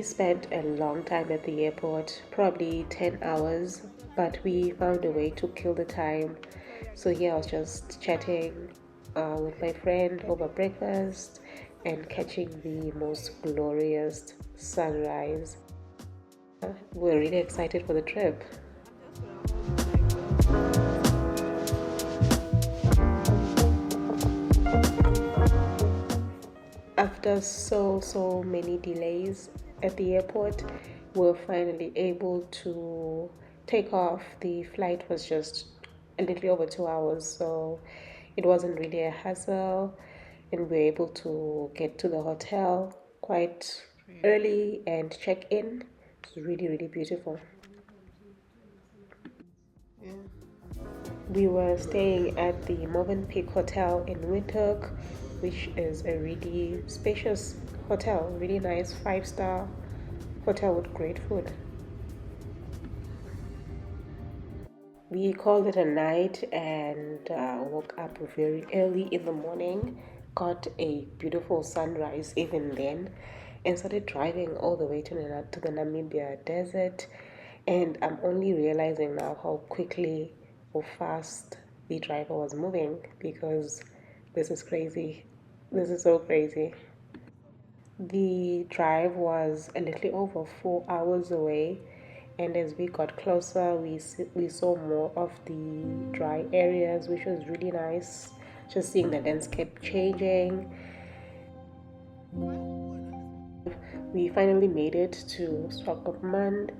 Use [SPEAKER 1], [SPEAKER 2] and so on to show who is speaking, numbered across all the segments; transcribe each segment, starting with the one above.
[SPEAKER 1] spent a long time at the airport, probably 10 hours, but we found a way to kill the time. So here I was just chatting with my friend over breakfast and catching the most glorious sunrise. We're really excited for the trip. After so many delays at the airport, we were finally able to take off. The flight was just a little over 2 hours, so it wasn't really a hassle, and we were able to get to the hotel quite early and check in. It was really beautiful. We were staying at the Peak Hotel in Windhoek, which is a really spacious hotel, really nice 5-star hotel with great food. We called it a night and woke up very early in the morning, got a beautiful sunrise even then, and started driving all the way to the Namibia desert. And I'm only realizing now how quickly or fast the driver was moving, because this is crazy. This is so crazy. The drive was a little over 4 hours away, and as we got closer, we saw more of the dry areas, which was really nice. Just seeing the landscape changing. We finally made it to Swakopmund,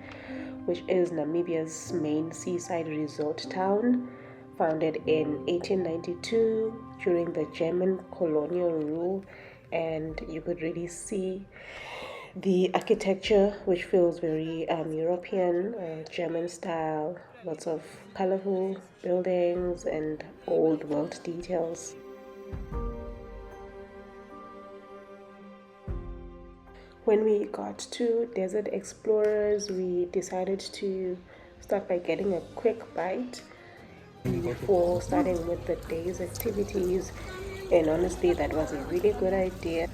[SPEAKER 1] which is Namibia's main seaside resort town, founded in 1892 during the German colonial rule. And you could really see the architecture, which feels very European, German style, lots of colorful buildings and old world details. When we got to Desert Explorers, we decided to start by getting a quick bite before starting with the day's activities. And honestly, that was a really good idea.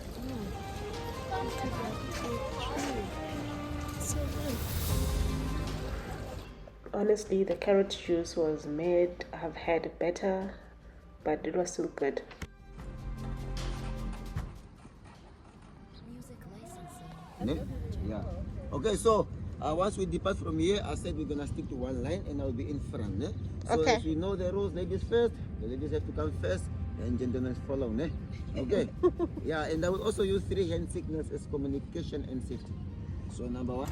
[SPEAKER 1] Honestly, the carrot juice was made. I've had better, but it was still good.
[SPEAKER 2] Yeah. Okay, so once we depart from here, I said we're gonna stick to one line and I'll be in front. Ne? So
[SPEAKER 1] Okay.
[SPEAKER 2] as we know the rules, ladies first, the ladies have to come first and gentlemen follow. Ne? Okay. Yeah, and I will also use 3 hand signals as communication and safety. So number 1.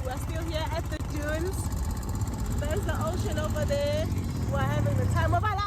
[SPEAKER 3] We're still here at the dunes. There's the ocean over there. We're having the time of our lives.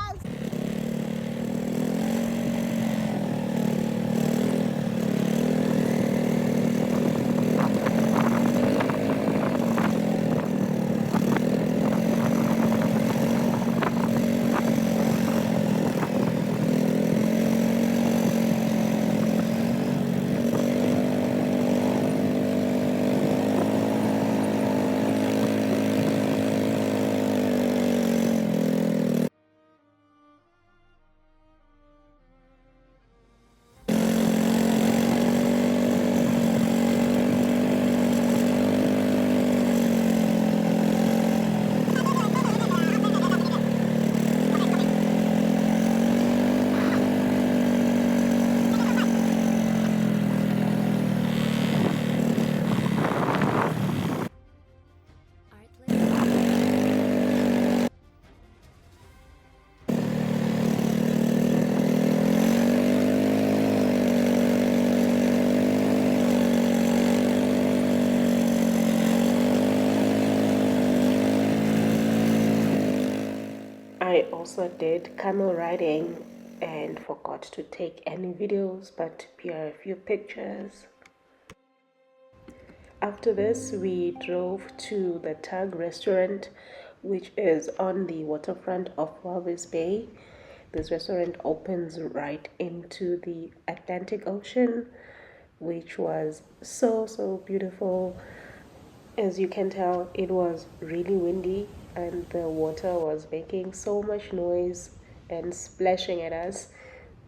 [SPEAKER 1] I also did camel riding and forgot to take any videos, but here are a few pictures. After this, we drove to the Tug restaurant, which is on the waterfront of Walvis Bay. This restaurant opens right into the Atlantic Ocean, which was so beautiful. As you can tell, it was really windy and the water was making so much noise and splashing at us,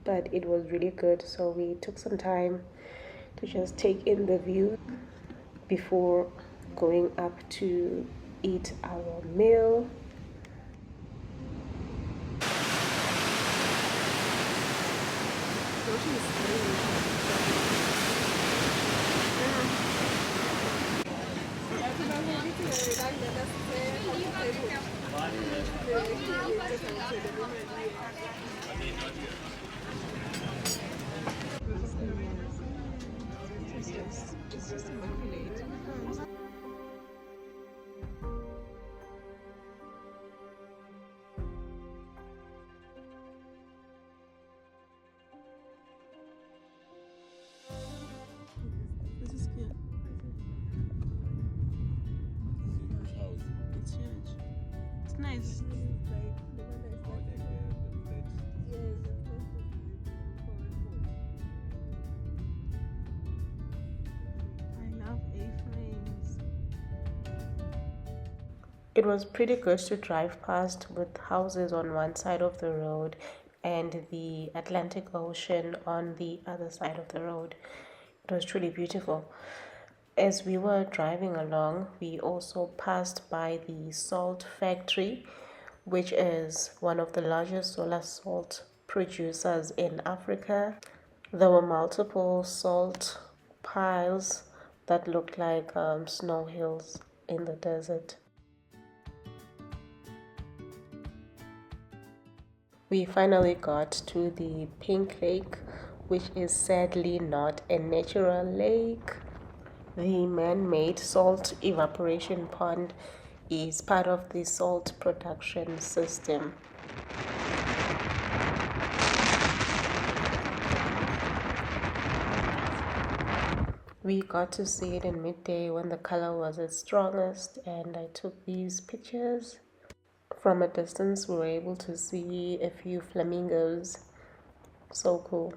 [SPEAKER 1] but it was really good. So we took some time to just take in the view. before going up to eat our meal.
[SPEAKER 3] This is cute. It's huge. It's nice. I love A-frames.
[SPEAKER 1] It was pretty good to drive past with houses on one side of the road and the Atlantic Ocean on the other side of the road. It was truly beautiful. As we were driving along, we also passed by the salt factory, which is one of the largest solar salt producers in Africa. There were multiple salt piles that looked like snow hills in the desert. We finally got to the Pink Lake, which is sadly not a natural lake. The man-made salt evaporation pond is part of the salt production system. We got to see it in midday when the color was its strongest, and I took these pictures. From a distance, we were able to see a few flamingos. So cool.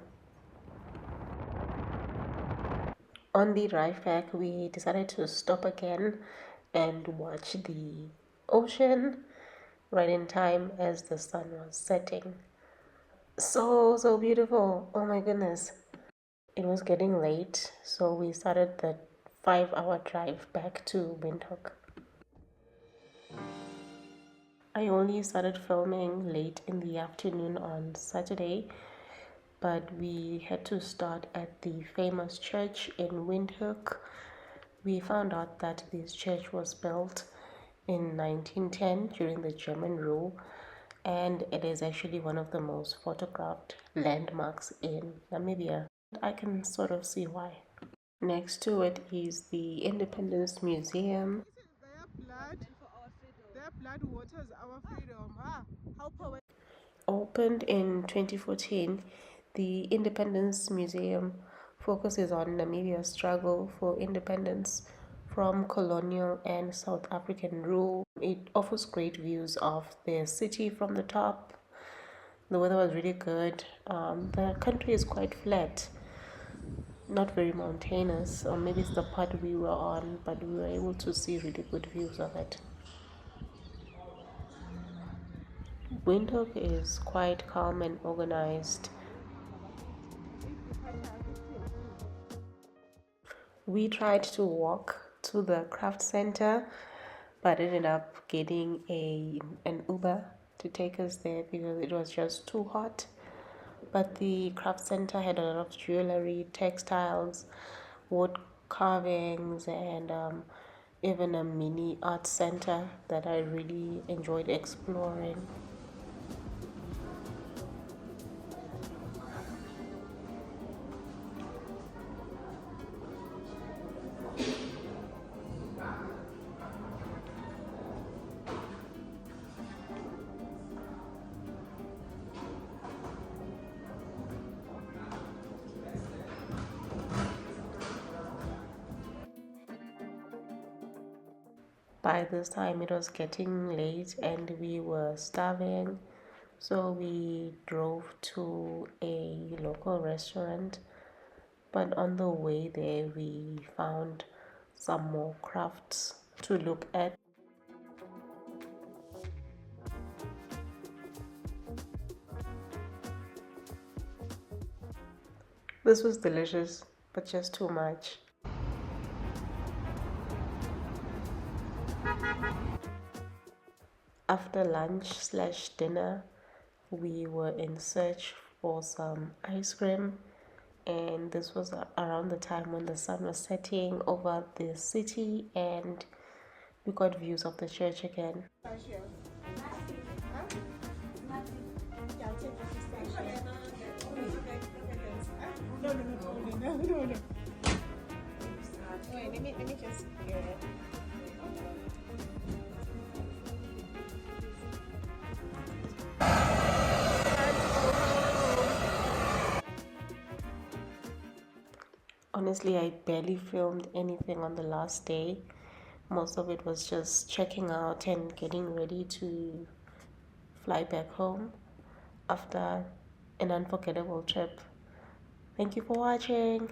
[SPEAKER 1] On the drive back, we decided to stop again and watch the ocean right in time as the sun was setting. So beautiful. Oh my goodness. It was getting late, so we started the 5-hour drive back to Windhoek. I only started filming late in the afternoon on Saturday, but we had to start at the famous church in Windhoek. We found out that this church was built in 1910 during the German rule, and it is actually one of the most photographed landmarks in Namibia. I can sort of see why. Next to it is the Independence Museum.
[SPEAKER 3] Their blood waters our freedom. How poetic.
[SPEAKER 1] Opened in 2014, the Independence Museum focuses on Namibia's struggle for independence from colonial and South African rule. It offers great views of the city from the top. The weather was really good. The country is quite flat, not very mountainous, or maybe it's the part we were on, but we were able to see really good views of it. Windhoek is quite calm and organized. We tried to walk to the craft center, but ended up getting an Uber to take us there because it was just too hot. But the craft center had a lot of jewelry, textiles, wood carvings, and even a mini art center that I really enjoyed exploring. By this time, it was getting late and we were starving, so we drove to a local restaurant. But on the way there, we found some more crafts to look at. This was delicious, but just too much. After lunch slash dinner, we were in search for some ice cream, and this was around the time when the sun was setting over the city, and we got views of the church again.
[SPEAKER 3] No. Wait, let me just hear it.
[SPEAKER 1] Honestly, I barely filmed anything on the last day. Most of it was just checking out and getting ready to fly back home after an unforgettable trip. Thank you for watching.